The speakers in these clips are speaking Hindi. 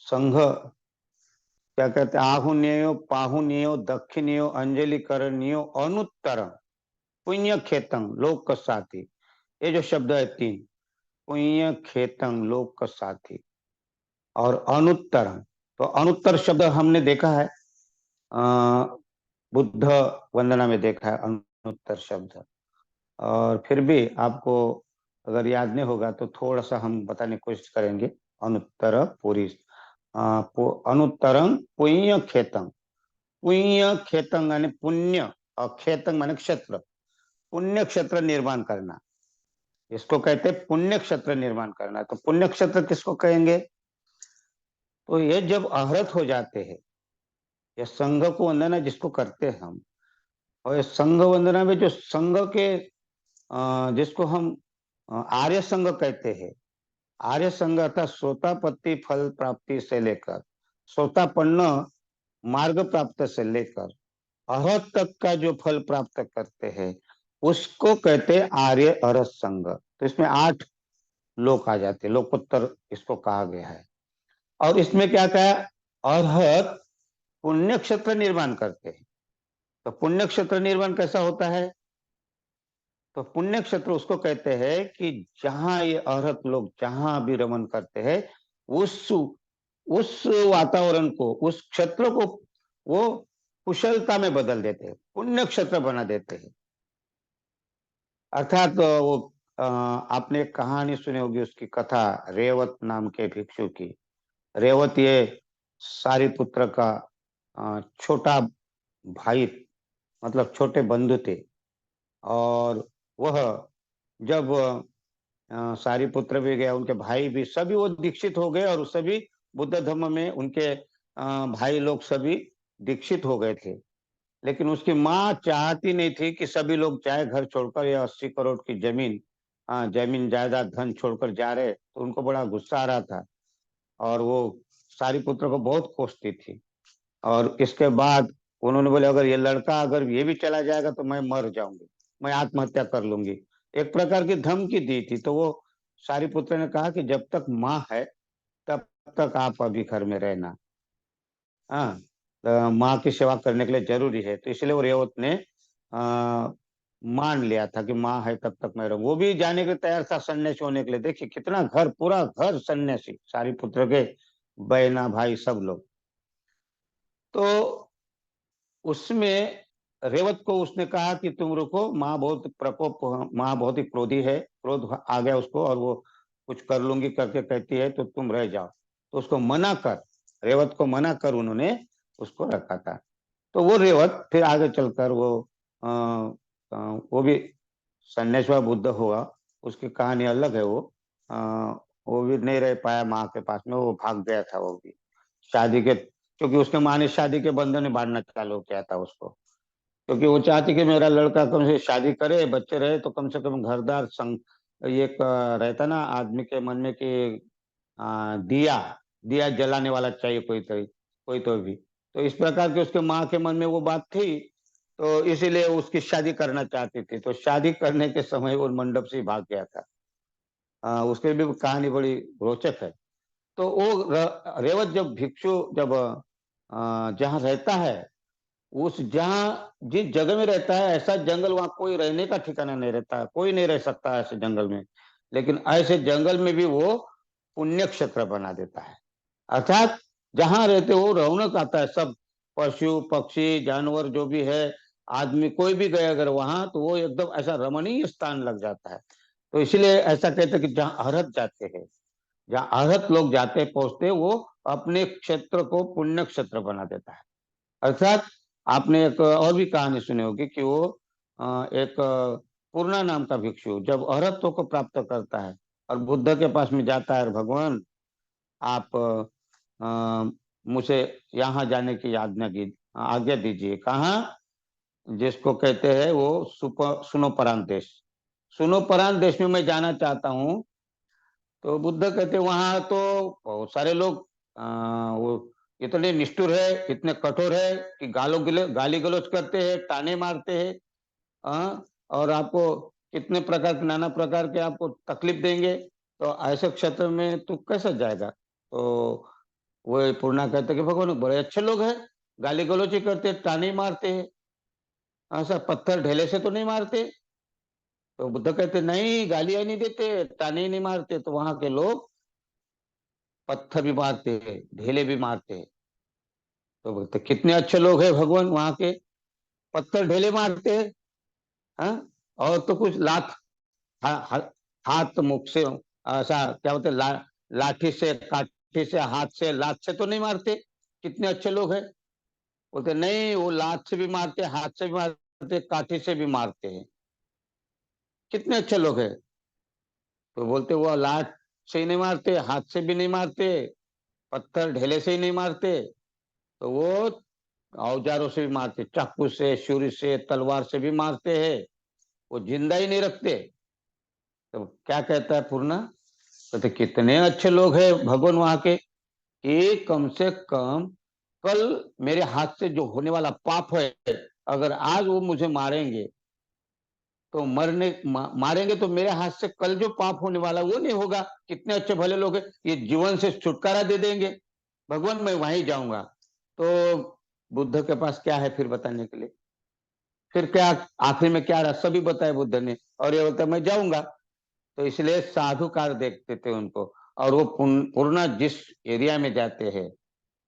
संघ क्या कहते हैं, आहुनेयो पाहुनेयो दक्षिणेयो अंजलि करणीयो अनुत्तर पुण्य खेतंग लोक साथी। ये जो शब्द है तीन, पुण्य खेतंग लोक साथी और अनुत्तर। तो अनुत्तर शब्द हमने देखा है बुद्ध वंदना में देखा है अनुत्तर शब्द। और फिर भी आपको अगर याद नहीं होगा तो थोड़ा सा हम बताने की कोशिश करेंगे। अनुत्तर पूरी अनुत्तरम पुण्य खेतंग। पुण्य खेतंग यानी पुण्य और खेतंग माने क्षेत्र, पुण्य क्षेत्र निर्माण करना, इसको कहते हैं पुण्य क्षेत्र निर्माण करना। तो पुण्य क्षेत्र किसको कहेंगे? तो ये जब आहृत हो जाते हैं, ये संघ को वंदना जिसको करते हैं हम, और ये संघ वंदना में जो संघ के जिसको हम आर्य संघ कहते हैं, आर्य संघ अर्थात सोतापत्ति फल प्राप्ति से लेकर सोतापन्न मार्ग प्राप्त से लेकर अरहत तक का जो फल प्राप्त करते हैं उसको कहते हैं आर्य अरहत संघ। तो इसमें 8 लोक आ जाते हैं, लोकोत्तर इसको कहा गया है। और इसमें क्या कहा, अरहत पुण्य क्षेत्र निर्माण करते हैं। तो पुण्य क्षेत्र निर्माण कैसा होता है? तो पुण्य क्षेत्र उसको कहते हैं कि जहां ये अरहत लोग जहां भी रमन करते हैं उस वातावरण को, उस क्षेत्र को वो कुशलता में बदल देते हैं, पुण्य क्षेत्र बना देते हैं। अर्थात वो आपने एक कहानी सुनी होगी, उसकी कथा, रेवत नाम के भिक्षु की। रेवत ये सारिपुत्र का छोटा भाई, मतलब छोटे बंधु थे। और वह जब सारिपुत्र भी गया, उनके भाई भी सभी वो दीक्षित हो गए, और सभी बुद्ध धर्म में उनके भाई लोग सभी दीक्षित हो गए थे। लेकिन उसकी माँ चाहती नहीं थी कि सभी लोग चाहे घर छोड़कर या 80 करोड़ की जमीन जमीन जायदाद धन छोड़कर जा रहे, तो उनको बड़ा गुस्सा आ रहा था। और वो सारिपुत्र को बहुत कोसती थी। और इसके बाद उन्होंने बोले अगर ये लड़का अगर ये भी चला जाएगा तो मैं मर जाऊंगी, मैं आत्महत्या कर लूंगी। एक प्रकार की धमकी दी थी। तो वो सारिपुत्र ने कहा कि जब तक माँ है तब तक आप अभी घर में रहना, हाँ, माँ की सेवा करने के लिए जरूरी है। तो इसलिए वो रेवत ने आ, मान लिया था कि माँ है तब तक मैं रहूं। वो भी जाने के तैयार था सन्यासी होने के लिए। देखिए कितना घर, पूरा घर सन्यासी, सारिपुत्र के बहना भाई सब लोग। तो उसमें रेवत को उसने कहा कि तुम रुको, माँ बहुत प्रकोप, माँ बहुत ही क्रोधी है, क्रोध आ गया उसको, और वो कुछ कर लूंगी करके कहती है, तो तुम रह जाओ। तो उसको मना कर, रेवत को मना कर उन्होंने उसको रखा था। तो वो रेवत फिर आगे चलकर आ, वो भी सन्यासी हुआ, बुद्ध हुआ। उसकी कहानी अलग है। वो भी नहीं रह पाया माँ के पास में, वो भाग गया था वो भी शादी के, क्योंकि उसके माँ ने शादी के बंधन में बांधना चालू किया था उसको। क्योंकि वो चाहती कि मेरा लड़का कम से शादी करे, बच्चे रहे, तो कम से कम घरदार संग ये एक रहता ना आदमी के मन में कि दिया दिया जलाने वाला चाहिए कोई तो भी। तो इस प्रकार की उसके माँ के मन में वो बात थी। तो इसीलिए उसकी शादी करना चाहती थी। तो शादी करने के समय वो मंडप से ही भाग गया था। उसकी भी कहानी बड़ी रोचक है। तो वो रेवत जब भिक्षु जब जहाँ रहता है, उस जहाँ जिस जगह में रहता है ऐसा जंगल, वहां कोई रहने का ठिकाना नहीं रहता है, कोई नहीं रह सकता ऐसे जंगल में। लेकिन ऐसे जंगल में भी वो पुण्य क्षेत्र बना देता है। अर्थात जहां रहते हो रौनक आता है, सब पशु पक्षी जानवर जो भी है, आदमी कोई भी गए अगर वहां, तो वो एकदम ऐसा रमणीय स्थान लग जाता है। तो इसलिए ऐसा कहते हैं कि जहाँ अरहत जाते हैं, जहाँ अरहत लोग जाते पहुंचते, वो अपने क्षेत्र को पुण्य क्षेत्र बना देता है। अर्थात आपने एक और भी कहानी सुनी होगी कि वो एक पूर्णा नाम का भिक्षु जब अरहत्व को प्राप्त करता है और बुद्ध के पास में जाता है, भगवान आप मुझे यहाँ जाने की आज्ञा दीजिए। कहाँ? जिसको कहते हैं वो सुनो परान देश, सुनो परान देश में मैं जाना चाहता हूँ। तो बुद्ध कहते वहां तो बहुत सारे लोग वो इतने निष्ठुर है, इतने कठोर है कि गाली गलौज करते हैं, ताने मारते हैं, और आपको कितने प्रकार के, नाना प्रकार के आपको तकलीफ देंगे। तो ऐसे क्षेत्र में तू कैसे जाएगा? तो वो पूर्णा कहते कि भगवान बड़े अच्छे लोग हैं, गाली गलौज ही करते, ताने मारते हैं, ऐसा पत्थर ढेले से तो नहीं मारते। तो बुद्ध कहते नहीं, गालियां नहीं देते, ताने नहीं मारते। तो वहां के लोग पत्थर भी मारते हैं, ढेले भी मारते हैं। तो बोलते कितने अच्छे लोग हैं भगवान वहां के, पत्थर ढेले मारते हैं। हाँ? और तो कुछ हा, हा, हाथ मुख से ऐसा क्या बोलते लाठी से, काठी से, हाथ से, लात से तो नहीं मारते। कितने अच्छे लोग हैं। बोलते नहीं, वो लात से भी मारते, हाथ से भी मारते, काठी से भी मारते हैं। कितने अच्छे लोग हैं। तो बोलते वो लात से ही नहीं मारते, हाथ से भी नहीं मारते, पत्थर ढेले से ही नहीं मारते, तो वो औजारों से भी मारते, चाकू से, छुरी से, तलवार से भी मारते हैं। वो जिंदा ही नहीं रखते। तो क्या कहता है पूर्णा, कहते कितने अच्छे लोग हैं भगवान वहां के, कि कम से कम कल मेरे हाथ से जो होने वाला पाप है, अगर आज वो मुझे मारेंगे तो मारेंगे तो मेरे हाथ से कल जो पाप होने वाला वो नहीं होगा। कितने अच्छे भले लोग हैं, ये जीवन से छुटकारा दे देंगे। भगवान मैं वहीं जाऊंगा। तो बुद्ध के पास क्या है फिर बताने के लिए? फिर क्या आखिर में क्या रहा सभी बताए बुद्ध ने, और ये बोलता मैं जाऊंगा। तो इसलिए साधुकार देखते थे उनको। और वो पूर्णा जिस एरिया में जाते हैं,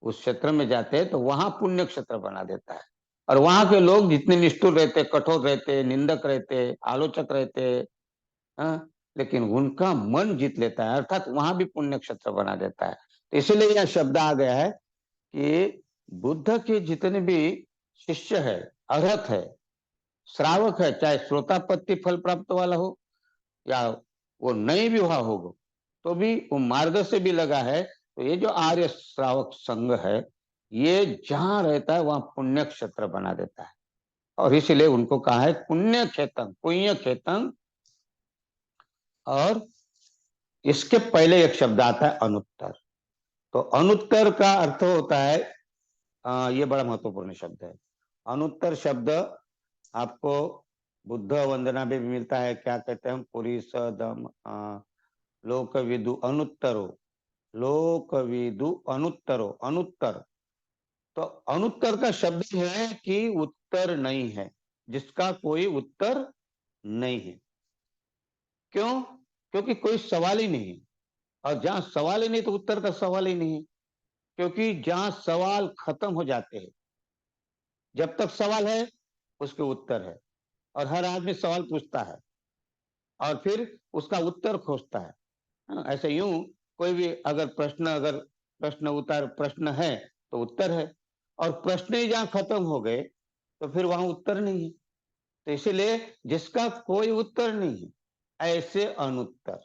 उस क्षेत्र में जाते हैं, तो वहां पुण्य क्षेत्र बना देता है। और वहां के लोग जितने निष्ठुर रहते, कठोर रहते, निंदक रहते, आलोचक रहते, हाँ, लेकिन उनका मन जीत लेता है, अर्थात वहां भी पुण्य क्षेत्र बना देता है। तो इसीलिए यह शब्द आ गया है कि बुद्ध के जितने भी शिष्य है, अरहत है, श्रावक है, चाहे श्रोतापत्ति फल प्राप्त वाला हो या वो नहीं भी हुआ होगा, तो भी वो मार्ग से भी लगा है। तो ये जो आर्य श्रावक संघ है, ये जहां रहता है वहां पुण्य क्षेत्र बना देता है। और इसलिए उनको कहा है पुण्य खेतन, पुण्य खेतन। और इसके पहले एक शब्द आता है अनुत्तर। तो अनुत्तर का अर्थ होता है, ये बड़ा महत्वपूर्ण शब्द है। अनुत्तर शब्द आपको बुद्ध वंदना में भी मिलता है। क्या कहते हैं? पुरीस दम लोक विदु अनुत्तरो, लोक विदु अनुत्तरो, अनुत्तर। तो अनुत्तर का शब्द है कि उत्तर नहीं है, जिसका कोई उत्तर नहीं है। क्यों? क्योंकि कोई सवाल ही नहीं है। और जहां सवाल ही नहीं तो उत्तर का सवाल ही नहीं है। क्योंकि जहां सवाल खत्म हो जाते हैं, जब तक सवाल है उसके उत्तर है। और हर आदमी सवाल पूछता है और फिर उसका उत्तर खोजता है। हाँ, ऐसे यूं कोई भी अगर प्रश्न उत्तर प्रश्न है तो उत्तर है। और प्रश्न ही जहां खत्म हो गए तो फिर वहां उत्तर नहीं है। तो इसीलिए जिसका कोई उत्तर नहीं है, ऐसे अनुत्तर।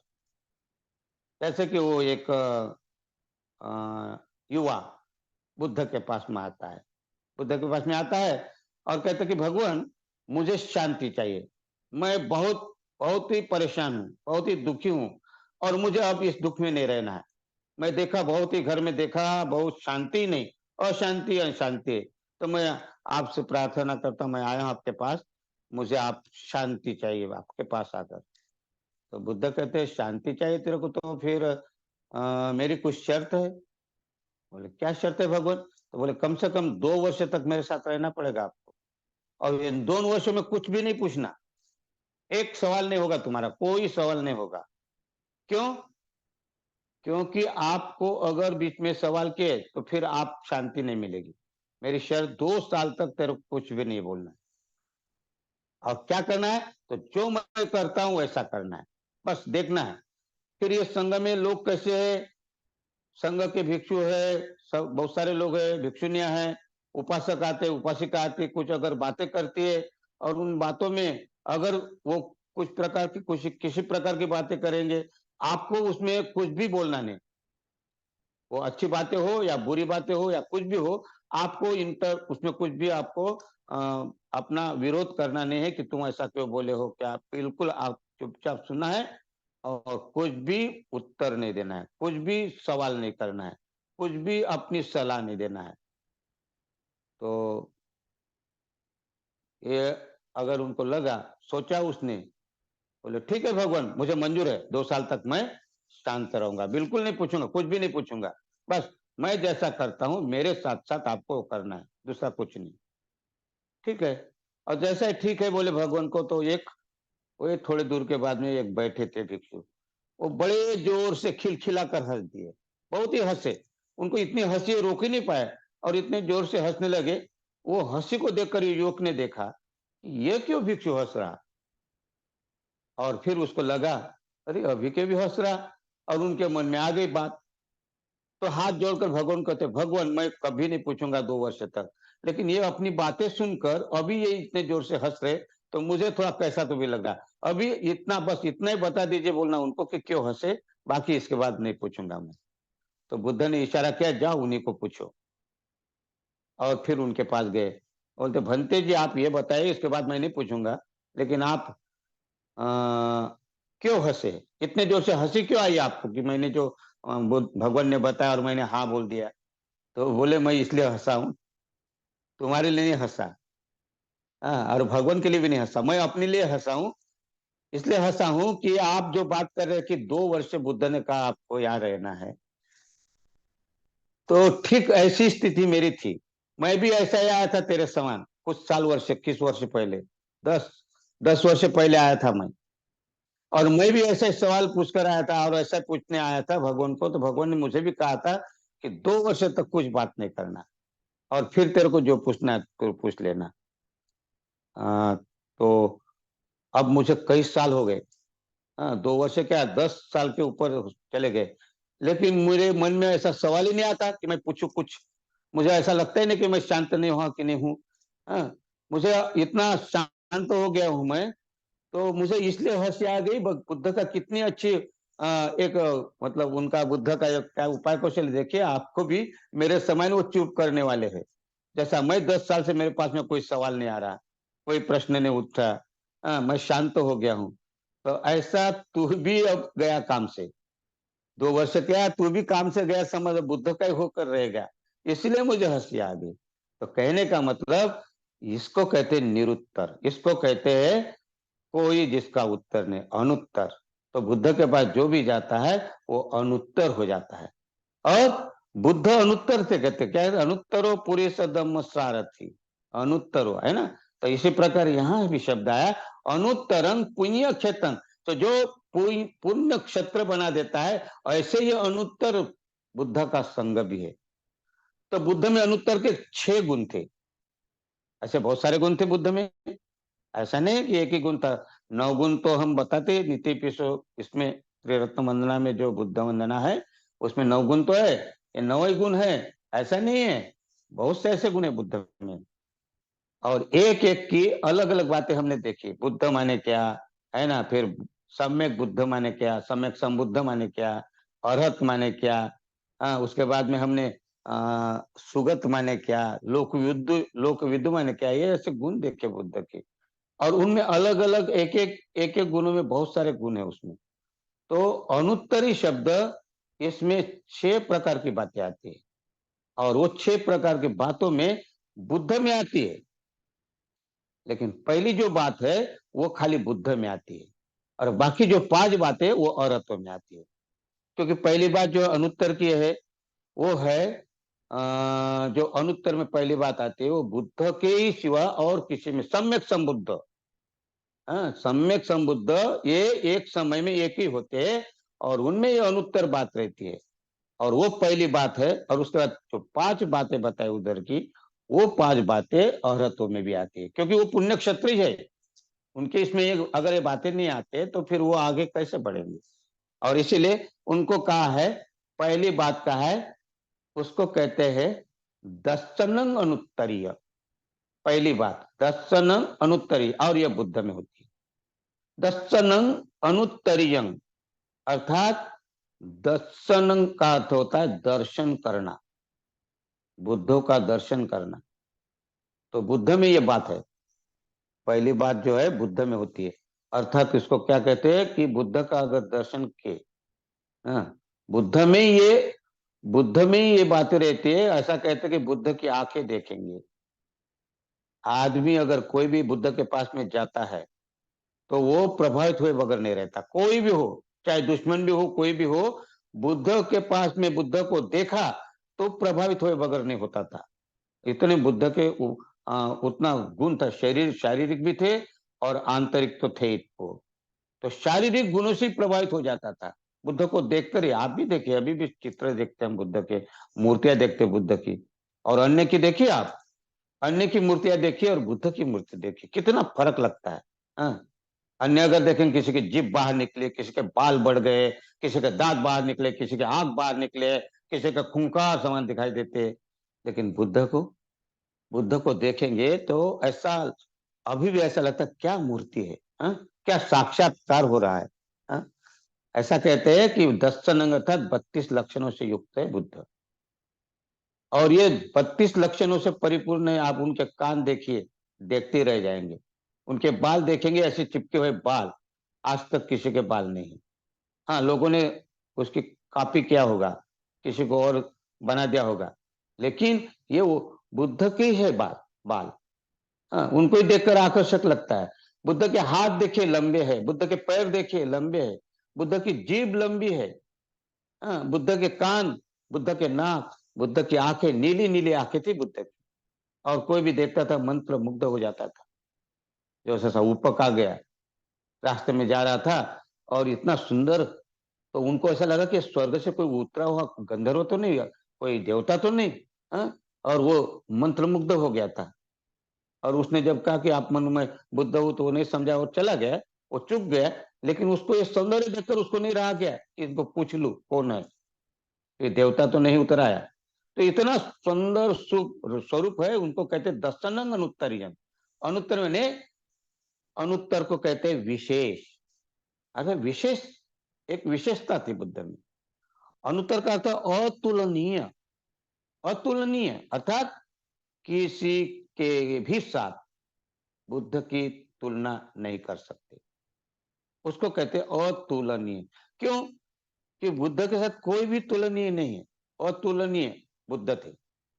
जैसे कि वो एक युवा बुद्ध के पास में आता है, बुद्ध के पास में आता है और कहता है कि भगवान मुझे शांति चाहिए, मैं बहुत बहुत ही परेशान हूँ, बहुत ही दुखी हूँ, और मुझे अब इस दुख में नहीं रहना है। मैं देखा बहुत ही घर में देखा, बहुत शांति नहीं, अशांति अशांति। तो मैं आपसे प्रार्थना करता हूँ, मैं आया हूँ आपके पास, मुझे आप शांति चाहिए आपके पास आकर। तो बुद्ध कहते हैं शांति चाहिए तेरे को, तो फिर मेरी कुछ शर्त है। बोले क्या शर्त है भगवान? तो बोले कम से कम 2 वर्ष तक मेरे साथ रहना पड़ेगा आपको, और इन 2 वर्षों में कुछ भी नहीं पूछना, एक सवाल नहीं होगा तुम्हारा, कोई सवाल नहीं होगा। क्यों? क्योंकि आपको अगर बीच में सवाल किए तो फिर आप शांति नहीं मिलेगी। मेरी शर्त 2 साल तक तेरे को कुछ भी नहीं बोलना है। और क्या करना है? तो जो मैं करता हूं वैसा करना है, बस देखना है। फिर ये संघ में लोग कैसे है, संघ के भिक्षु है, सब बहुत सारे लोग है, भिक्षुनियां हैं, उपासक आते, उपासिका आती, कुछ अगर बातें करती है, और उन बातों में अगर वो कुछ प्रकार की कुछ किसी प्रकार की बातें करेंगे, आपको उसमें कुछ भी बोलना नहीं। वो अच्छी बातें हो या बुरी बातें हो या कुछ भी हो, आपको इंटर उसमें कुछ भी आपको अपना विरोध करना नहीं है कि तुम ऐसा क्यों बोले हो, क्या, बिल्कुल आप चुपचाप सुनना है। और कुछ भी उत्तर नहीं देना है, कुछ भी सवाल नहीं करना है, कुछ भी अपनी सलाह नहीं देना है। तो ये अगर उनको लगा, सोचा उसने, बोले ठीक है भगवान मुझे मंजूर है, 2 साल तक मैं शांत रहूंगा, बिल्कुल नहीं पूछूंगा, कुछ भी नहीं पूछूंगा, बस मैं जैसा करता हूँ मेरे साथ साथ आपको करना है, दूसरा कुछ नहीं। ठीक है। और जैसा ही ठीक है बोले भगवान को, तो एक वो थोड़े दूर के बाद में एक बैठे थे भिक्षु, वो बड़े जोर से खिलखिला कर हंस दिए, बहुत ही हंसे। उनको इतनी हंसी रोक ही नहीं पाए और इतने जोर से हंसने लगे। वो हंसी को देखकर युवक ने देखा, ये क्यों भिक्षु हंस रहा। और फिर उसको लगा, अरे अभी के भी हंस रहा। और उनके मन में आ गई बात। तो हाथ जोड़कर भगवान कहते, भगवान मैं कभी नहीं पूछूंगा 2 वर्ष तक, लेकिन ये अपनी बातें सुनकर अभी ये इतने जोर से हंस रहे, तो मुझे थोड़ा कैसा तो भी लग रहा। अभी इतना, बस इतना ही बता दीजिए बोलना उनको कि क्यों हंसे, बाकी इसके बाद नहीं पूछूंगा मैं। तो बुद्ध ने इशारा किया, जाओ उन्हीं को पूछो। और फिर उनके पास गए। बोलते, भंते जी आप ये बताइए, इसके बाद मैं नहीं पूछूंगा, लेकिन आप अ, क्यों हंसे, इतने जोर से हंसी क्यों आई आपको कि मैंने जो भगवान ने बताया और मैंने हाँ बोल दिया। तो बोले, मैं इसलिए हंसा हूं, तुम्हारे लिए नहीं हंसा। हाँ, और भगवान के लिए भी नहीं हंसा, मैं अपने लिए हंसा हूँ। इसलिए हंसा हूं कि आप जो बात कर रहे हैं कि 2 वर्ष से बुद्ध ने कहा आपको यहाँ रहना है, तो ठीक ऐसी स्थिति मेरी थी। मैं भी ऐसा ही आया था तेरे समान, कुछ साल, वर्ष 21 वर्ष पहले, 10 10 वर्ष पहले आया था मैं। और मैं भी ऐसे सवाल पूछकर आया था और ऐसा पूछने आया था भगवान को, तो भगवान ने मुझे भी कहा था कि 2 वर्ष तक कुछ बात नहीं करना, और फिर तेरे को जो पूछना है तो पूछ लेना। तो अब मुझे कई साल हो गए। हाँ, 2 वर्ष क्या, 10 साल के ऊपर चले गए, लेकिन मेरे मन में ऐसा सवाल ही नहीं आता कि मैं पूछूं कुछ। मुझे ऐसा लगता ही नहीं कि मैं शांत नहीं हुआ कि नहीं हूँ। हाँ, मुझे इतना शांत हो गया हूं मैं। तो मुझे इसलिए हंसी आ गई, बुद्ध का कितनी अच्छी एक मतलब उनका बुद्ध का क्या उपाय कौशल देखिए, आपको भी मेरे समय में वो चुप करने वाले हैं। जैसा मैं 10 साल से मेरे पास में कोई सवाल नहीं आ रहा, कोई प्रश्न नहीं उठा, मैं शांत हो गया हूँ। तो ऐसा तू भी अब गया काम से, 2 वर्ष क्या तू भी काम से गया, समझ बुद्ध का ही होकर रहेगा। इसलिए मुझे हंसी आ गई। तो कहने का मतलब, इसको कहते हैं निरुत्तर, इसको कहते हैं कोई जिसका उत्तर नहीं, अनुत्तर। तो बुद्ध के पास जो भी जाता है वो अनुत्तर हो जाता है। और बुद्ध अनुत्तर से कहते क्या है, अनुत्तरो पुरुष धम्म सारथी, अनुत्तरो है ना। तो इसी प्रकार यहाँ भी शब्द आया, अनुत्तरं पुण्य क्षेत्रं। तो जो पुण्य क्षेत्र बना देता है, ऐसे ही अनुत्तर बुद्ध का संग भी है। तो बुद्ध में अनुत्तर के 6 गुण थे। ऐसे बहुत सारे गुण थे बुद्ध में, ऐसा नहीं है कि एक ही गुण था। 9 गुण तो हम बताते नीति पिछो, इसमें त्रिरत्न वंदना में जो बुद्ध वंदना है, उसमें 9 गुण तो है, ये 9 ही गुण है, ऐसा नहीं है। बहुत से ऐसे गुण है बुद्ध में। और एक एक की अलग अलग बातें हमने देखी, बुद्ध माने क्या, है ना। फिर सम्यक बुद्ध माने क्या, सम्यक संबुद्ध माने क्या, अरहत माने क्या। हाँ, उसके बाद में हमने सुगत माने क्या, लोकविदु माने क्या, ये ऐसे गुण देखे बुद्ध के। और उनमें अलग अलग एक एक गुणों में बहुत सारे गुण है उसमें। तो अनुत्तरी शब्द, इसमें 6 प्रकार की बातें आती है, और वो 6 प्रकार की बातों में बुद्ध में आती है। लेकिन पहली जो बात है वो खाली बुद्ध में आती है, और बाकी जो 5 बातें वो अरहत्व में आती है। क्योंकि पहली बात जो अनुत्तर की है वो है, जो अनुत्तर में पहली बात आती है वो बुद्ध के ही सिवा और किसी में सम्यक संबुद्ध। हाँ, सम्यक संबुद्ध ये एक समय में एक ही होते हैं, और उनमें ये अनुत्तर बात रहती है। और वो पहली बात है, और उसके बाद जो 5 बातें बताई उधर की, वो 5 बातें अरहतों में भी आती है, क्योंकि वो पुण्य क्षत्रिय है। उनके इसमें अगर ये बातें नहीं आते तो फिर वो आगे कैसे बढ़ेंगे। और इसीलिए उनको कहा है, पहली बात कहा है, उसको कहते हैं दर्शनंग अनुत्तरीय। पहली बात दर्शनंग अनुत्तरीय, और यह बुद्ध में होती है। दर्शनं अनुत्तरीयं, अर्थात दर्शन का अर्थ होता है दर्शन करना, बुद्धों का दर्शन करना। तो बुद्ध में ये बात है, पहली बात जो है बुद्ध में होती है। अर्थात इसको क्या कहते हैं कि बुद्ध का अगर दर्शन के, हाँ, बुद्ध में ये बुद्ध में ही ये बातें रहती है। ऐसा कहते हैं कि बुद्ध की आंखें देखेंगे। आदमी अगर कोई भी बुद्ध के पास में जाता है तो वो प्रभावित हुए बगैर नहीं रहता, कोई भी हो, चाहे दुश्मन भी हो, कोई भी हो, बुद्ध के पास में बुद्ध को देखा तो प्रभावित हुए बगैर नहीं होता था। इतने बुद्ध के उतना गुण था, शारीरिक भी थे और आंतरिक तो थे ही वो। तो शारीरिक गुणों से प्रभावित हो जाता था। बुद्ध को देखकर ही, आप भी देखिए, अभी भी चित्र देखते हैं बुद्ध के, मूर्तियां देखते हैं बुद्ध की, और अन्य की देखिए आप, अन्य की मूर्तियां देखिए और बुद्ध की मूर्ति देखिए, कितना फर्क लगता है। हाँ? अन्य अगर देखें, किसी की जीभ बाहर निकले, किसी के बाल बढ़ गए, किसी के दांत बाहर निकले, किसी के आंख बाहर निकले, किसी का खूंखार समान दिखाई देते, लेकिन बुद्ध को देखेंगे तो ऐसा, अभी भी ऐसा लगता है क्या मूर्ति है, हा? क्या साक्षात्कार हो रहा है। हा? ऐसा कहते हैं कि दर्शन अंग अर्थात 32 लक्षणों से युक्त है बुद्ध, और ये 32 लक्षणों से परिपूर्ण है। आप उनके कान देखिए, देखते रह जाएंगे। उनके बाल देखेंगे, ऐसे चिपके हुए बाल, आज तक किसी के बाल नहीं। हाँ, लोगों ने उसकी कॉपी किया होगा, किसी को और बना दिया होगा, लेकिन ये वो बुद्ध के ही है बाल। बाल, हाँ, उनको ही देखकर आकर्षक लगता है। बुद्ध के हाथ देखिए लंबे हैं, बुद्ध के पैर देखिए लंबे हैं, बुद्ध की जीभ लंबी है। हाँ, बुद्ध के कान, बुद्ध के नाक, बुद्ध की आंखें, नीली नीली आंखें थी बुद्ध की, और कोई भी देखता था मंत्र मुग्ध हो जाता था। जो सा ऊपक आ गया, रास्ते में जा रहा था और इतना सुंदर, तो उनको ऐसा लगा कि स्वर्ग से कोई उतरा हुआ गंधर्व तो नहीं, कोई देवता तो नहीं। हाँ? और वो मंत्रमुग्ध हो गया था। और उसने जब कहा कि आप मन में बुद्ध हो, तो वो नहीं समझा और चला गया, वो चुप गया। लेकिन उसको ये सौंदर्य देखकर उसको नहीं रहा गया कि इनको पूछ लूं कौन है, ये देवता तो नहीं उतर आया। तो इतना सुंदर स्वरूप है, उनको कहते हैं दर्शनंग अनुत्तरियम। अनुत्तर मैंने, अनुत्तर को कहते हैं विशेष। अगर विशेष, एक विशेषता थी बुद्ध में। अनुत्तर का अर्थ अतुलनीय। अतुलनीय अर्थात किसी के भी साथ बुद्ध की तुलना नहीं कर सकते, उसको कहते हैं अतुलनीय। क्यों? कि बुद्ध के साथ कोई भी तुलनीय नहीं है, अतुलनीय बुद्ध थे।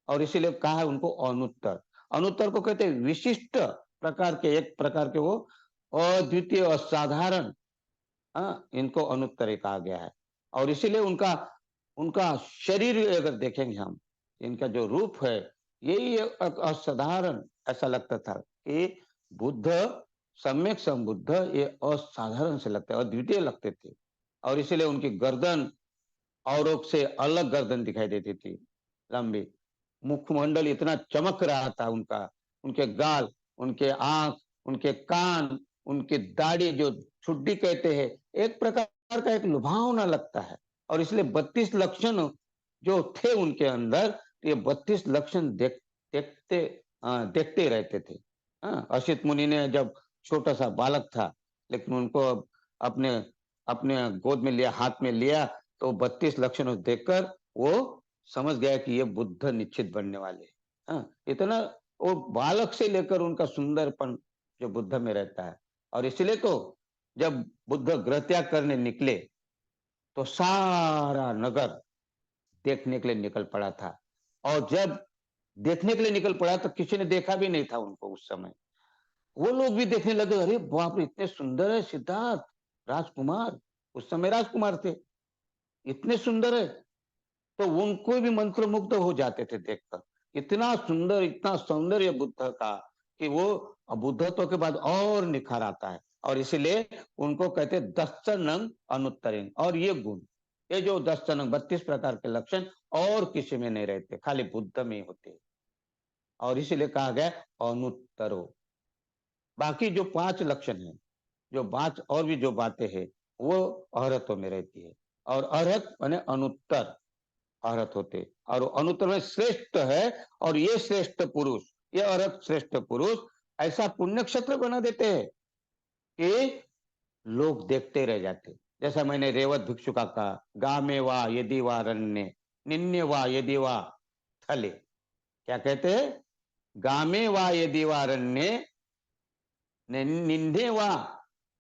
और इसीलिए कहा है उनको अनुत्तर। अनुत्तर को कहते हैं विशिष्ट प्रकार के, एक प्रकार के वो अद्वितीय, असाधारण। हाँ, इनको अनुत्तरे कहा गया है। और इसीलिए उनका उनका शरीर अगर देखेंगे हम, इनका जो रूप है, यही असाधारण ऐसा लगता था कि बुद्ध, सम्यक संबुद्ध, ये असाधारण से लगते, अद्वितीय लगते थे। और इसीलिए उनकी गर्दन औरों से अलग गर्दन दिखाई देती थी, लंबी। मुखमंडल इतना चमक रहा था उनका, उनके गाल, उनके आंख, उनके कान, उनकी दाढ़ी जो ठुड्डी कहते हैं, एक प्रकार का एक लुभावना लगता है। और इसलिए 32 लक्षण जो थे उनके अंदर, ये 32 लक्षण देखते देखते रहते थे। हाँ, असित मुनि ने जब छोटा सा बालक था, लेकिन उनको अपने अपने गोद में लिया, हाथ में लिया, तो 32 लक्षण देखकर वो समझ गया कि ये बुद्ध निश्चित बनने वाले। हाँ, इतना वो बालक से लेकर उनका सुंदरपन जो बुद्ध में रहता है। और इसलिए तो जब बुद्ध गृह त्याग करने निकले, तो सारा नगर देखने के लिए निकल पड़ा था। और जब देखने के लिए निकल पड़ा तो किसी ने देखा भी नहीं था उनको उस समय। वो लोग भी देखने लगे, अरे बाप रे, इतने सुंदर है सिद्धार्थ, राजकुमार, उस समय राजकुमार थे, इतने सुंदर है। तो उनको भी मंत्रमुग्ध हो जाते थे देखकर। इतना सुंदर, इतना सौंदर्य बुद्ध का, कि वो बुद्धत्व के बाद और निखार आता है। और इसलिए उनको कहते हैं दर्शनंग अनुत्तरिंग। और ये गुण, ये जो दर्शनंग 32 प्रकार के लक्षण और किसी में नहीं रहते, खाली बुद्ध में ही होते। और इसीलिए कहा गया अनुत्तरो। बाकी जो 5 लक्षण है, जो 5 और भी जो बातें हैं, वो अहरत्व में रहती है। और अरहत माने अनुत्तर अरहत होते, और अनुत्तर में श्रेष्ठ है। और ये श्रेष्ठ पुरुष, ये अरहत श्रेष्ठ पुरुष ऐसा पुण्य क्षेत्र बना देते हैं कि लोग देखते रह जाते। जैसा मैंने रेवत भिक्षु का कहा, गा में वा यदि वा रण्य, निन्य वा यदि वा थले। क्या कहते हैं? गामे वा यदि वा रण्य, निंदे वा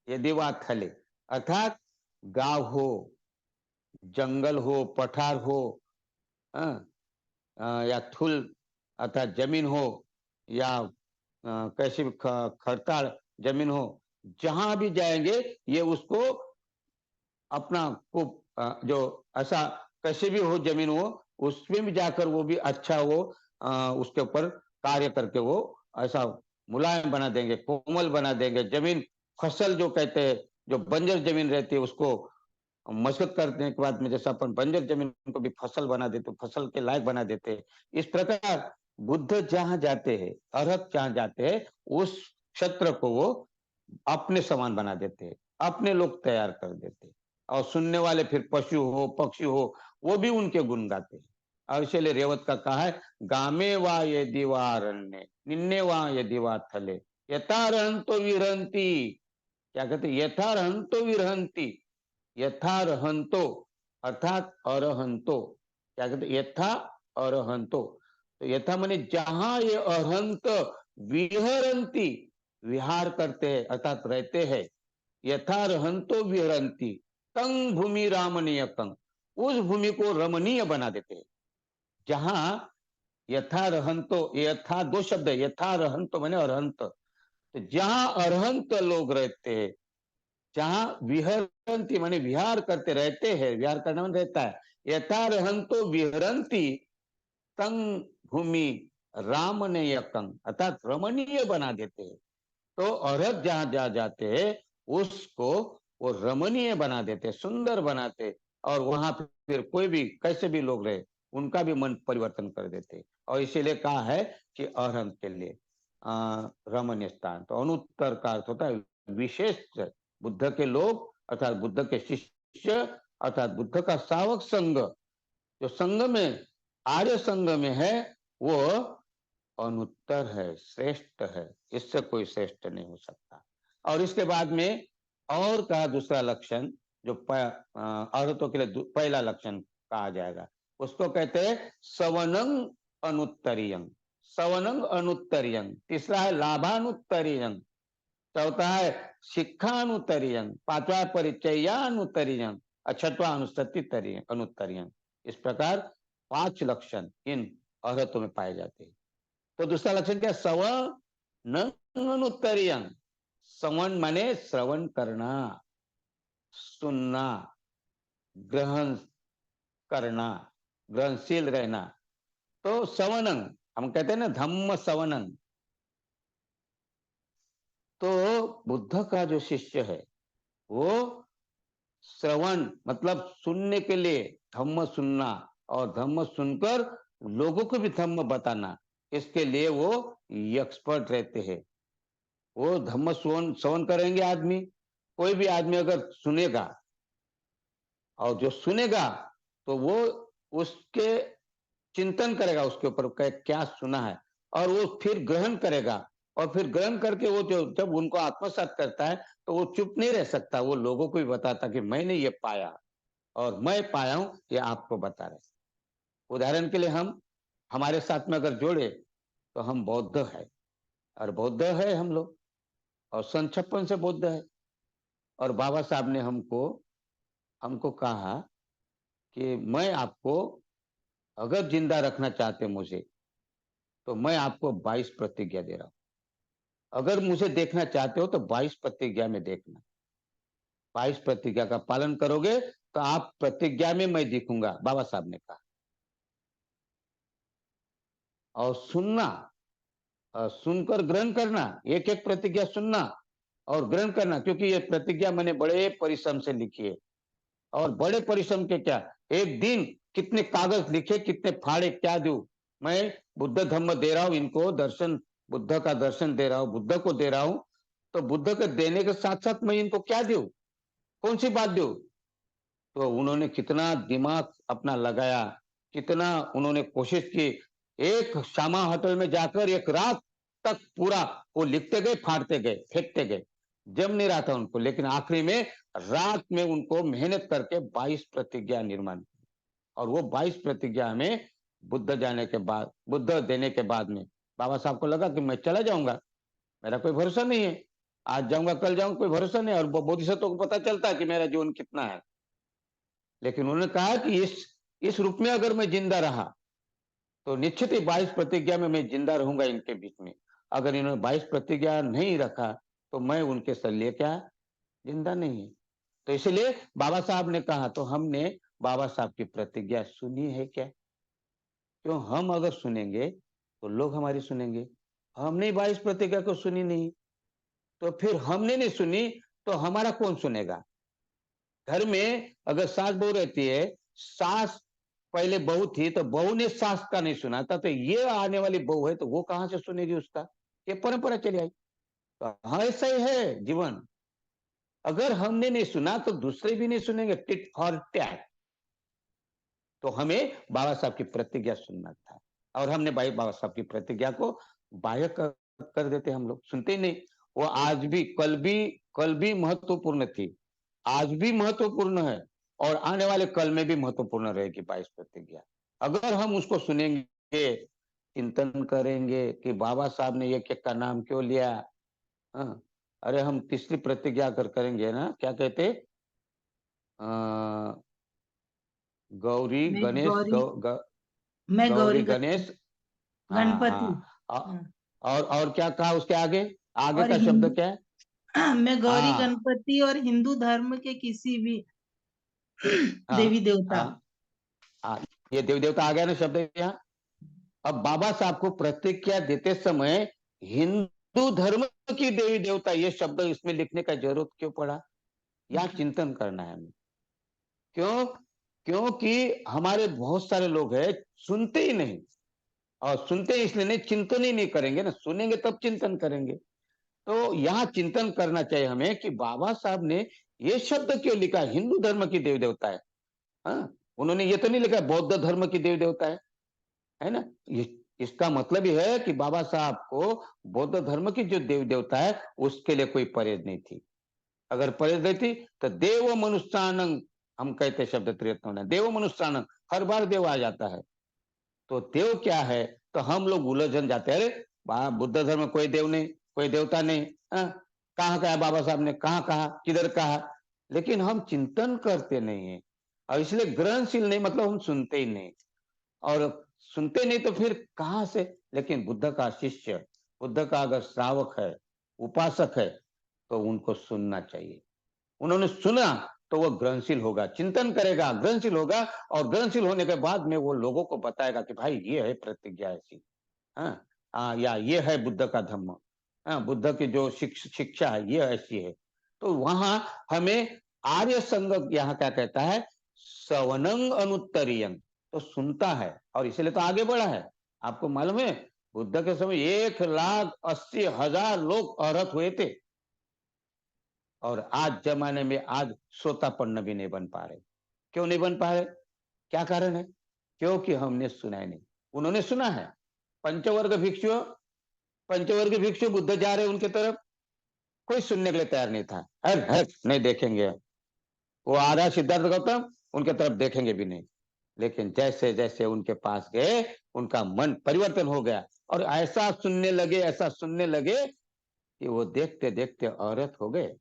यदि वा थले। अर्थात गांव हो, जंगल हो, पठार हो, या थुल अर्थात जमीन हो, या कैसी भी खड़ताड़ जमीन हो, जहां भी जाएंगे ये उसको अपना को जो ऐसा कैसे भी हो जमीन हो, उसमें भी जाकर वो भी अच्छा वो उसके ऊपर कार्य करके वो ऐसा मुलायम बना देंगे, कोमल बना देंगे। जमीन फसल जो कहते हैं, जो बंजर जमीन रहती है उसको मशक करने के बाद में जैसा अपन बंजर जमीन को भी फसल बना देते, फसल के लायक बना देते हैं, इस प्रकार बुद्ध जहां जाते हैं, अरहत जहां जाते हैं, उस क्षेत्र को वो अपने समान बना देते हैं, अपने लोग तैयार कर देते हैं। और सुनने वाले फिर पशु हो पक्षी हो वो भी उनके गुण गाते हैं। और इसलिए रेवत का कहा है, गामे वा ये दीवारण्य निन्ने वा ये दीवा थले यथारहंतो विरहंती। क्या कहते, यथारहंतो विरहंती, यथारहंतो अर्थात अरहंतो, क्या कहते यथा अरहंतो। तो यथा माने जहां ये अरहंत विहरंती, विहार करते हैं अर्थात रहते हैं, यथा रहंतो विहरंती तंग भूमि रामनीयकं, उस भूमि को रमणीय बना देते हैं। जहां यथा रहंतो, यथा दो शब्द है, यथा रहंतो माने अरहंत, तो जहां अरहंत लोग रहते हैं, जहां विहरंती माने विहार करते रहते हैं, विहार करना माने रहता है, यथा रहंतो विहरंती तंग भूमि रामनीयकं अर्थात रमणीय बना देते हैं। तो औरत जहां जहां जाते हैं उसको वो रमणीय बना देते, सुंदर बनाते, और वहां फिर कोई भी कैसे भी लोग रहे उनका भी मन परिवर्तन कर देते। और इसीलिए कहा है कि अरहंत के लिए रमणीय स्थान। तो अनुत्तर का अर्थ होता है विशेष, बुद्ध के लोग अर्थात बुद्ध के शिष्य अर्थात बुद्ध का सावक संघ जो संघ में आर्य संघ में है वो अनुत्तर है, श्रेष्ठ है, इससे कोई श्रेष्ठ नहीं हो सकता। और इसके बाद में और का दूसरा लक्षण जो औरतों के लिए पहला लक्षण कहा जाएगा, उसको कहते हैं सवनंग अनुत्तरीयं, सवनंग अनुत्तरीयं। तीसरा है लाभानुत्तरीयं, चौथा है शिक्षानुत्तरीयं, पांचवा है परिचयानुत्तरीयं, और छठवा अनुस्तति अनुत्तरीयं। इस प्रकार 5 लक्षण इन औरतों में पाए जाते हैं। तो दूसरा लक्षण क्या, सवन उत्तरीयं, सवन माने श्रवण करना, सुनना, ग्रहण करना, ग्रहणशील रहना। तो सवनंग हम कहते हैं ना धम्म सवनंग। तो बुद्ध का जो शिष्य है वो श्रवण मतलब सुनने के लिए, धम्म सुनना, और धम्म सुनकर लोगों को भी धम्म बताना, इसके लिए वो एक्सपर्ट रहते हैं। वो धम्म श्रवण श्रवण करेंगे आदमी, कोई भी आदमी अगर सुनेगा, और जो सुनेगा तो वो उसके चिंतन करेगा उसके ऊपर क्या सुना है, और वो फिर ग्रहण करेगा, और फिर ग्रहण करके वो जो जब उनको आत्मसात करता है तो वो चुप नहीं रह सकता, वो लोगों को भी बताता कि मैंने ये पाया और मैं पाया हूं, ये आपको बता रहे। उदाहरण के लिए हम हमारे साथ में अगर जोड़े तो हम बौद्ध है, और बौद्ध है हम लोग, और सन 56 से बौद्ध है। और बाबा साहब ने हमको हमको कहा कि मैं आपको अगर जिंदा रखना चाहते मुझे तो मैं आपको 22 प्रतिज्ञा दे रहा हूं, अगर मुझे देखना चाहते हो तो 22 प्रतिज्ञा में देखना, 22 प्रतिज्ञा का पालन करोगे तो आप प्रतिज्ञा में मैं दिखूंगा, बाबा साहब ने कहा। और सुनना, सुनकर ग्रहण करना, एक एक प्रतिज्ञा सुनना और ग्रहण करना, क्योंकि ये प्रतिज्ञा मैंने बड़े परिश्रम से लिखी है। और बड़े परिश्रम के क्या, एक दिन कितने कागज लिखे, कितने फाड़े, क्या दूं मैं, बुद्ध धम्म दे रहा हूं इनको, दर्शन बुद्ध का दर्शन दे रहा हूं, बुद्ध को दे रहा हूं, तो बुद्ध के देने के साथ साथ मैं इनको क्या दूं, कौन सी बात दूं। तो उन्होंने कितना दिमाग अपना लगाया, कितना उन्होंने कोशिश की, एक श्यामा होटल में जाकर एक रात तक पूरा वो लिखते गए, फाड़ते गए, फेंकते गए, जम नहीं रहा था उनको, लेकिन आखिरी में रात में उनको मेहनत करके 22 प्रतिज्ञा निर्माण की। और वो 22 प्रतिज्ञा में बुद्ध जाने के बाद, बुद्ध देने के बाद में बाबा साहब को लगा कि मैं चला जाऊंगा, मेरा कोई भरोसा नहीं है, आज जाऊंगा कल जाऊंगा, कोई भरोसा नहीं, और बोधिसत्व को पता चलता है कि मेरा जीवन कितना है। लेकिन उन्होंने कहा कि इस रूप में अगर मैं जिंदा रहा तो निश्चित ही 22 प्रतिज्ञा में मैं जिंदा रहूंगा इनके बीच में। अगर इन्होंने 22 प्रतिज्ञा नहीं रखा तो मैं उनके लिए क्या जिंदा नहीं है। तो इसलिए बाबा साहब ने कहा, तो हमने बाबा साहब की प्रतिज्ञा सुनी है क्या, क्यों? हम अगर सुनेंगे तो लोग हमारी सुनेंगे। हमने 22 प्रतिज्ञा को सुनी नहीं, तो फिर हमने नहीं सुनी तो हमारा कौन सुनेगा? घर में अगर सास बहू रहती है, सास पहले बहू थी तो बहू ने सास का नहीं सुना था, तो ये आने वाली बहू है तो वो कहां से सुनेगी उसका? ये परंपरा चली आई। तो हाँ, ऐसा ही है जीवन। अगर हमने नहीं सुना तो दूसरे भी नहीं सुनेंगे, टिट फॉर टैट। तो हमें बाबा साहब की प्रतिज्ञा सुनना था, और हमने भाई बाबा साहब की प्रतिज्ञा को बाह्य कर देते, हम लोग सुनते ही नहीं। वो आज भी, कल भी महत्वपूर्ण थी, आज भी महत्वपूर्ण है, और आने वाले कल में भी महत्वपूर्ण रहेगी 22 प्रतिज्ञा। अगर हम उसको सुनेंगे, चिंतन करेंगे कि बाबा साहब ने ये केक का नाम क्यों लिया। हाँ, अरे हम तीसरी प्रतिज्ञा अगर करेंगे ना, क्या कहते, अ, गौरी मैं गणेश गौरी मैं गौरी गौरी गणेश। हाँ गणपति। हाँ। हाँ, और क्या कहा उसके आगे? आगे और का शब्द क्या है? मैं गौरी हाँ गणपति और हिंदू धर्म के किसी भी देवी हाँ देवता। हाँ हाँ। ये देवी देवता आ गया ना शब्द यहाँ। अब बाबा साहब को प्रतिज्ञा देते समय हिंदू धर्म की देवी देवता ये शब्द इसमें लिखने का जरूरत क्यों पड़ा? यहाँ चिंतन करना है हमें। क्यों? क्योंकि हमारे बहुत सारे लोग हैं, सुनते ही नहीं। और सुनते ही इसलिए नहीं, चिंतन ही नहीं करेंगे ना, सुनेंगे तब चिंतन करेंगे। तो यहाँ चिंतन करना चाहिए हमें कि बाबा साहब ने ये शब्द क्यों लिखा, हिंदू धर्म की देवी देवता है। हाँ, उन्होंने ये तो नहीं लिखा बौद्ध धर्म की देवी देवता है ना। ये इसका मतलब ही है कि बाबा साहब को बौद्ध धर्म की जो देवी देवता है उसके लिए कोई परहेज नहीं थी। अगर परहेज रहती तो देव मनुष्यानंग, हम कहते शब्द त्रिरत्न में देव मनुष्यानंग, हर बार देव आ जाता है। तो देव क्या है? तो हम लोग उलझन जाते हैं, अरे बुद्ध धर्म में कोई देव नहीं, कोई देवता नहीं। हाँ, कहाँ कहा बाबा साहब ने, कहाँ कहा, किधर कहा? लेकिन हम चिंतन करते नहीं है, और इसलिए ग्रहणशील नहीं, मतलब हम सुनते ही नहीं। और सुनते नहीं तो फिर कहां से? लेकिन बुद्ध का शिष्य, बुद्ध का अगर श्रावक है, उपासक है, तो उनको सुनना चाहिए। उन्होंने सुना तो वो ग्रहणशील होगा, चिंतन करेगा, ग्रहणशील होगा। और ग्रहणशील होने के बाद में वो लोगों को बताएगा कि भाई ये है प्रतिज्ञा ऐसी। हाँ, या ये है बुद्ध का धम्म। हाँ, बुद्ध की जो शिक्षा है ये ऐसी है। तो वहां हमें आर्य संघ यहाँ क्या कहता है, सवनंग अनुत्तरीयंग, तो सुनता है और इसलिए तो आगे बढ़ा है। आपको मालूम है, बुद्ध के समय 1,80,000 लोग अरहत हुए थे, और आज जमाने में आज श्रोतापन्न भी नहीं बन पा रहे। क्यों नहीं बन पा रहे? क्या कारण है? क्योंकि हमने सुना ही नहीं। उन्होंने सुना है, पंचवर्ग भिक्षु, पंचवर्ग भिक्षु बुद्ध जा रहे उनके तरफ, कोई सुनने के लिए तैयार नहीं था। हर हर नहीं देखेंगे। वो आ रहा सिद्धार्थ गौतम, उनके तरफ देखेंगे भी नहीं। लेकिन जैसे जैसे उनके पास गए, उनका मन परिवर्तन हो गया, और ऐसा सुनने लगे, ऐसा सुनने लगे कि वो देखते देखते औरत हो गए।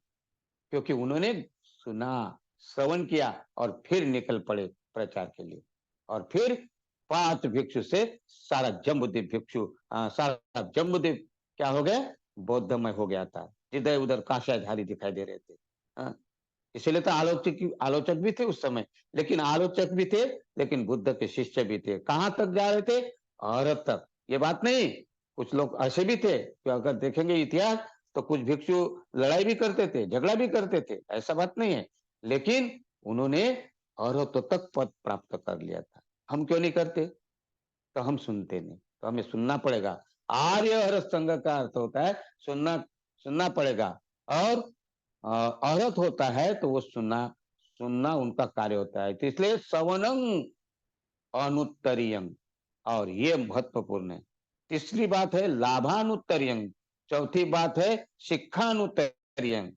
क्योंकि उन्होंने सुना, श्रवण किया, और फिर निकल पड़े प्रचार के लिए। और फिर 5 भिक्षु से सारा जम्बूद्वीप भिक्षु, सारा जम्बूद्वीप क्या हो गया, बौद्धमय हो गया था। इधर उधर काशाधारी दिखाई दे रहे थे। हाँ, इसलिए तो आलोचक आलोचक भी थे उस समय। लेकिन आलोचक भी थे, लेकिन बुद्ध के शिष्य भी थे। कहां तक जा रहे थे? औरत तक। ये बात नहीं, कुछ लोग ऐसे भी थे कि अगर देखेंगे इतिहास, तो कुछ भिक्षु लड़ाई भी करते थे, झगड़ा भी करते थे, ऐसा बात नहीं है। लेकिन उन्होंने औरतों तक पद प्राप्त कर लिया था। हम क्यों नहीं करते? तो हम सुनते नहीं, तो हमें सुनना पड़ेगा। आर्य हर संघ का अर्थ होता है सुनना, सुनना पड़ेगा। और औरत होता है तो वो सुनना, सुनना उनका कार्य होता है। तो इसलिए सवनंग अनुत्तरीयम, और ये महत्वपूर्ण है। तीसरी बात है लाभानुत्तरीयम। चौथी बात है शिक्षानुत्तरीयम।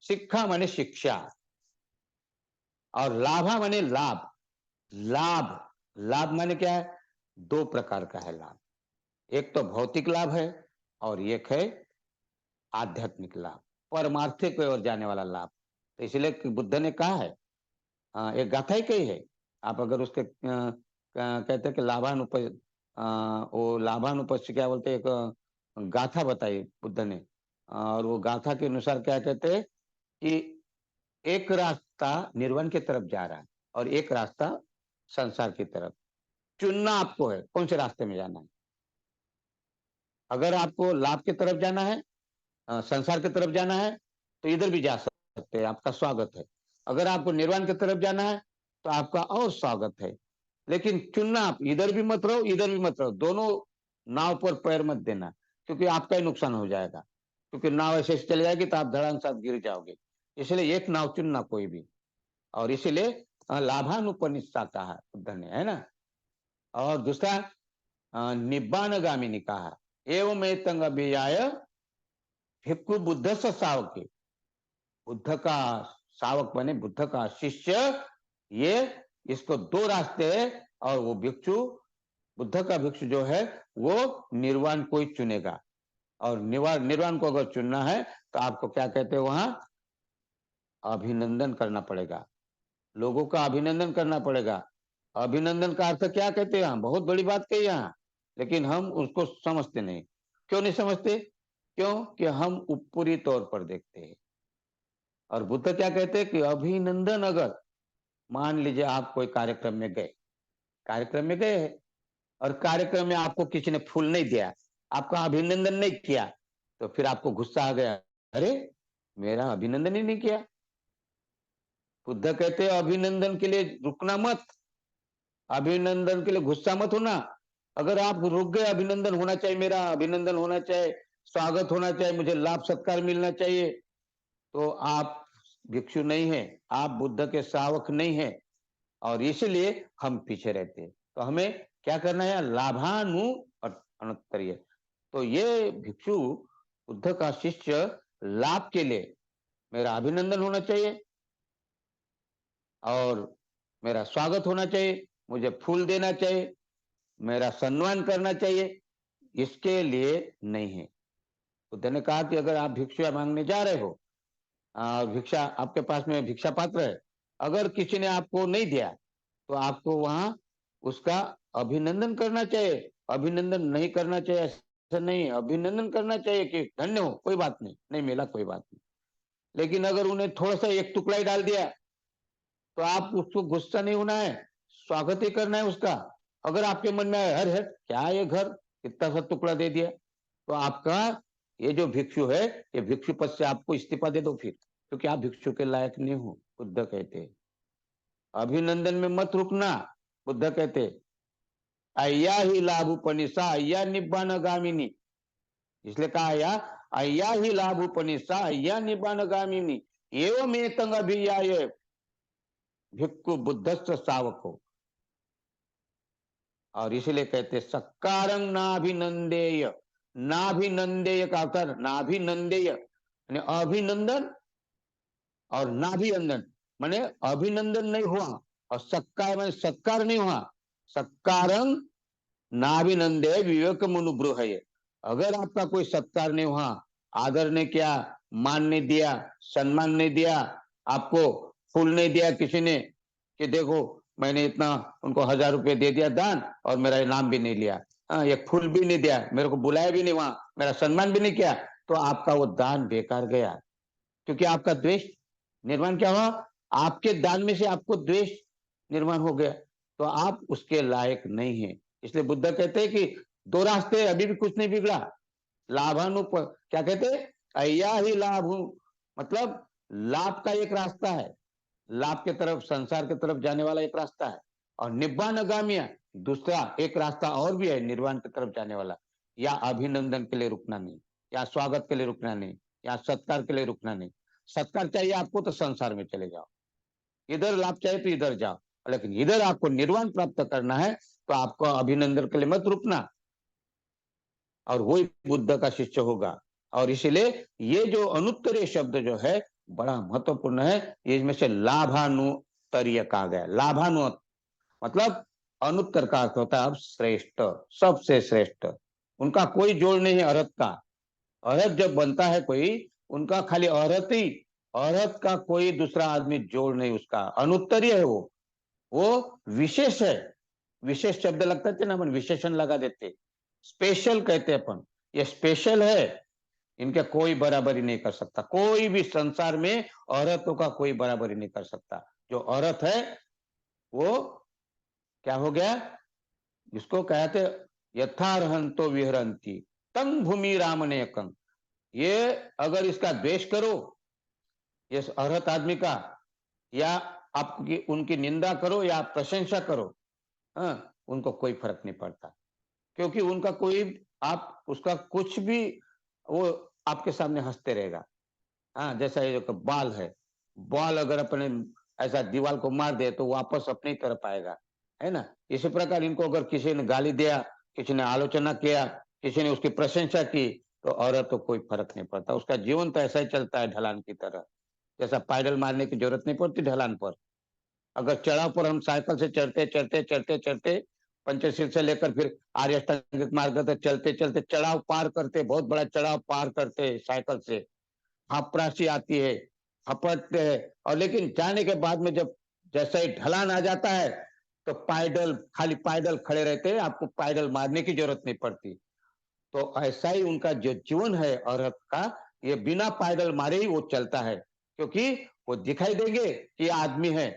शिक्षा माने शिक्षा, और लाभा माने लाभ। लाभ, लाभ माने क्या है? दो प्रकार का है लाभ। एक तो भौतिक लाभ है, और एक है आध्यात्मिक लाभ, परमार्थिक ओर जाने वाला लाभ। तो इसलिए बुद्ध ने कहा है, एक गाथा ही कही है। आप अगर उसके कहते हैं कि वो लाभानुपस्थ क्या बोलते हैं, एक गाथा बताई बुद्ध ने। और वो गाथा के अनुसार क्या कहते हैं कि एक रास्ता निर्वाण की तरफ जा रहा है, और एक रास्ता संसार की तरफ। चुनना आपको है कौन से रास्ते में जाना है। अगर आपको लाभ की तरफ जाना है, संसार की तरफ जाना है, तो इधर भी जा सकते हैं, आपका स्वागत है। अगर आपको निर्वाण की तरफ जाना है तो आपका और स्वागत है। लेकिन चुनना, आप इधर भी मत रहो इधर भी मत रहो, दोनों नाव पर पैर मत देना, क्योंकि आपका ही नुकसान हो जाएगा। क्योंकि नाव ऐसे चली जाएगी तो आप धड़ाम साथ गिर जाओगे। इसलिए एक नाव चुनना कोई भी। और इसीलिए लाभानुपनिष्ठा कहा बुद्ध ने, है ना। और दूसरा निब्बानगामिनी कहा, एवं एतंग अभियाय भिक्खु बुद्ध से सावक, बुद्ध का सावक बने, बुद्ध का शिष्य, ये इसको दो रास्ते है। और वो भिक्षु, बुद्ध का भिक्षु जो है वो निर्वाण को ही चुनेगा। और निर्वाण को अगर चुनना है तो आपको क्या कहते हैं वहां, अभिनंदन करना पड़ेगा, लोगों का अभिनंदन करना पड़ेगा। अभिनंदन का अर्थ क्या कहते हैं, बहुत बड़ी बात कही यहाँ, लेकिन हम उसको समझते नहीं। क्यों नहीं समझते? क्यों कि हम ऊपरी तौर पर देखते हैं। और बुद्ध क्या कहते हैं कि अभिनंदन, अगर मान लीजिए आप कोई कार्यक्रम में गए, कार्यक्रम में गए हैं और कार्यक्रम में आपको किसी ने फूल नहीं दिया, आपका अभिनंदन नहीं किया, तो फिर आपको गुस्सा आ गया, अरे मेरा अभिनंदन ही नहीं किया। बुद्ध कहते हैं अभिनंदन के लिए रुकना मत, अभिनंदन के लिए गुस्सा मत होना। अगर आप रुक गए, अभिनंदन होना चाहिए, मेरा अभिनंदन होना चाहिए, स्वागत होना चाहिए, मुझे लाभ सत्कार मिलना चाहिए, तो आप भिक्षु नहीं है, आप बुद्ध के शावक नहीं है। और इसलिए हम पीछे रहते हैं। तो हमें क्या करना है, लाभानु और अनुत्तरीय। तो ये भिक्षु बुद्ध का शिष्य, लाभ के लिए मेरा अभिनंदन होना चाहिए और मेरा स्वागत होना चाहिए, मुझे फूल देना चाहिए, मेरा सम्मान करना चाहिए, इसके लिए नहीं है। बुद्ध ने कहा कि अगर आप भिक्षा मांगने जा रहे हो, भिक्षा आपके पास में भिक्षा पात्र है, अगर किसी ने आपको नहीं दिया तो आपको वहां उसका अभिनंदन करना चाहिए। अभिनंदन नहीं करना चाहिए ऐसा नहीं, अभिनंदन करना चाहिए कि धन्य हो, कोई बात नहीं, नहीं मिला कोई बात नहीं। लेकिन अगर उन्हें थोड़ा सा एक टुकड़ा ही डाल दिया तो आप उसको गुस्सा नहीं होना है, स्वागत ही करना है उसका। अगर आपके मन में हर है क्या ये घर इतना सा टुकड़ा दे दिया, तो आपका ये जो भिक्षु है, ये भिक्षु पद से आपको इस्तीफा दे दो फिर, क्योंकि आप भिक्षु के लायक नहीं हो। बुद्ध कहते हैं अभिनंदन में मत रुकना। बुद्ध कहते अय्या ही लाभुपनिषा अय्या निब्बान गामिनी, इसलिए कहा अय्या ही लाभुपनिषा अय्या निब्बान गामिनी एवं एतंग अभियाय भिक्खु बुद्धस्थ शावक हो। और इसलिए कहते सक्कारंग नाभिनंदेय, नाभिनंदेय का अर्थ नाभिनंदेय यानी अभिनंदन और नाभिनंदन माने अभिनंदन नहीं हुआ और सत्कार माने सत्कार नहीं हुआ। सत्कारंग नाभिनंदे विवेक मनुब्रूह है। अगर आपका कोई सत्कार नहीं हुआ, आदर नहीं किया, मान नहीं दिया, सम्मान नहीं दिया, आपको फूल नहीं दिया किसी ने कि देखो मैंने इतना उनको 1000 रुपये दे दिया दान और मेरा इनाम भी नहीं लिया, एक फूल भी नहीं दिया, मेरे को बुलाया भी नहीं, वहां मेरा सम्मान भी नहीं किया, तो आपका वो दान बेकार गया। क्योंकि आपका द्वेष निर्माण क्या हुआ, आपके दान में से आपको द्वेष निर्माण हो गया, तो आप उसके लायक नहीं है। इसलिए बुद्ध कहते हैं कि दो रास्ते, अभी भी कुछ नहीं बिगड़ा। लाभानुप क्या कहते हैं, अय्या ही लाभ, मतलब लाभ का एक रास्ता है, लाभ के तरफ संसार के तरफ जाने वाला एक रास्ता है, और निब्बान अगामिया दूसरा एक रास्ता और भी है निर्वाण की तरफ जाने वाला। या अभिनंदन के लिए रुकना नहीं, या स्वागत के लिए रुकना नहीं, या सत्कार के लिए रुकना नहीं। सत्कार चाहिए आपको तो संसार में चले जाओ, इधर लाभ चाहिए तो इधर जाओ, लेकिन इधर आपको निर्वाण प्राप्त करना है तो आपको अभिनंदन के लिए मत रुकना, और वही बुद्ध का शिष्य होगा। और इसलिए ये जो अनुत्तरीय शब्द जो है बड़ा महत्वपूर्ण है, इसमें से लाभानुत्तरीय कहा गया। लाभानु मतलब अनुत्तर का अर्थ होता है श्रेष्ठ, सबसे श्रेष्ठ, उनका कोई जोड़ नहीं है अरहत का। अरहत जब बनता है कोई, उनका खाली अरहत ही, अरहत का कोई दूसरा आदमी जोड़ नहीं, उसका अनुत्तरीय है वो विशेष है। विशेष शब्द लगता है ना, अपन विशेषण लगा देते, स्पेशल कहते हैं अपन, ये स्पेशल है, इनके कोई बराबरी नहीं कर सकता, कोई भी संसार में औरतों का कोई बराबरी नहीं कर सकता। जो औरत है वो क्या हो गया, जिसको कहते यथारहंतो विहरंती तंग भूमि रामनेकं। ये अगर इसका द्वेष करो, ये अर्हत आदमी का, या आपकी उनकी निंदा करो या प्रशंसा करो, हाँ, उनको कोई फर्क नहीं पड़ता, क्योंकि उनका कोई, आप उसका कुछ भी, वो आपके सामने हंसते रहेगा। हाँ, जैसा ये जो बॉल है, बॉल अगर अपने ऐसा दीवार को मार दे तो वापस अपनी तरफ आएगा, है ना? इसी प्रकार इनको अगर किसी ने गाली दिया, किसी ने आलोचना किया, किसी ने उसकी प्रशंसा की, तो औरत तो कोई फर्क नहीं पड़ता, उसका जीवन तो ऐसा ही चलता है ढलान की तरह। जैसा पैडल मारने की जरूरत नहीं पड़ती ढलान पर। अगर चढ़ाव पर हम साइकिल से चढ़ते पंचशील से लेकर फिर आर्य अष्टांगिक मार्ग तक चलते चलते चढ़ाव पार करते, बहुत बड़ा चढ़ाव पार करते साइकिल से, हापराशि आती है, हपटते हैं, और लेकिन जाने के बाद में जब जैसा ही ढलान आ जाता है, तो पायडल, खाली पायडल खड़े रहते हैं, आपको पायडल मारने की जरूरत नहीं पड़ती। तो ऐसा ही उनका जो जीवन है औरत का, ये बिना पायडल मारे ही वो चलता है, क्योंकि वो दिखाई देंगे कि ये आदमी है,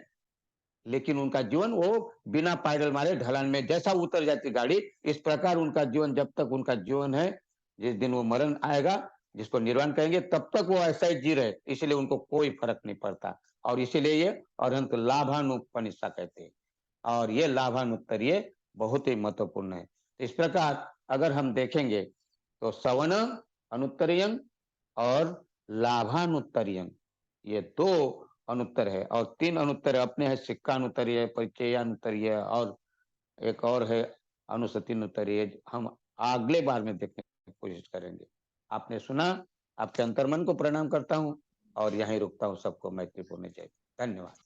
लेकिन उनका जीवन वो बिना पैडल मारे ढलान में जैसा उतर जाती गाड़ी, इस प्रकार उनका जीवन, जब तक उनका जीवन है, जिस दिन वो मरण आएगा, जिसको निर्वाण कहेंगे, तब तक वो ऐसा ही जी रहे, इसलिए उनको कोई फर्क नहीं पड़ता। और इसीलिए ये अनंत लाभानुपनिषा कहते हैं, और ये लाभानुत्तरीय बहुत ही महत्वपूर्ण है। इस प्रकार अगर हम देखेंगे तो सवर्ण अनुत्तरीयं और लाभानुत्तरीयं, ये दो अनुत्तर है, और तीन अनुत्तर अपने है, सिक्का अनुत्तरीय है, परिचयानुत्तरीय है, और एक और है अनुसति अनुत्तरीय। हम अगले बार में देखने की कोशिश करेंगे। आपने सुना, आपके अंतर्मन को प्रणाम करता हूँ और यहीं रुकता हूँ। सबको मैत्रीपूर्ण जय। धन्यवाद।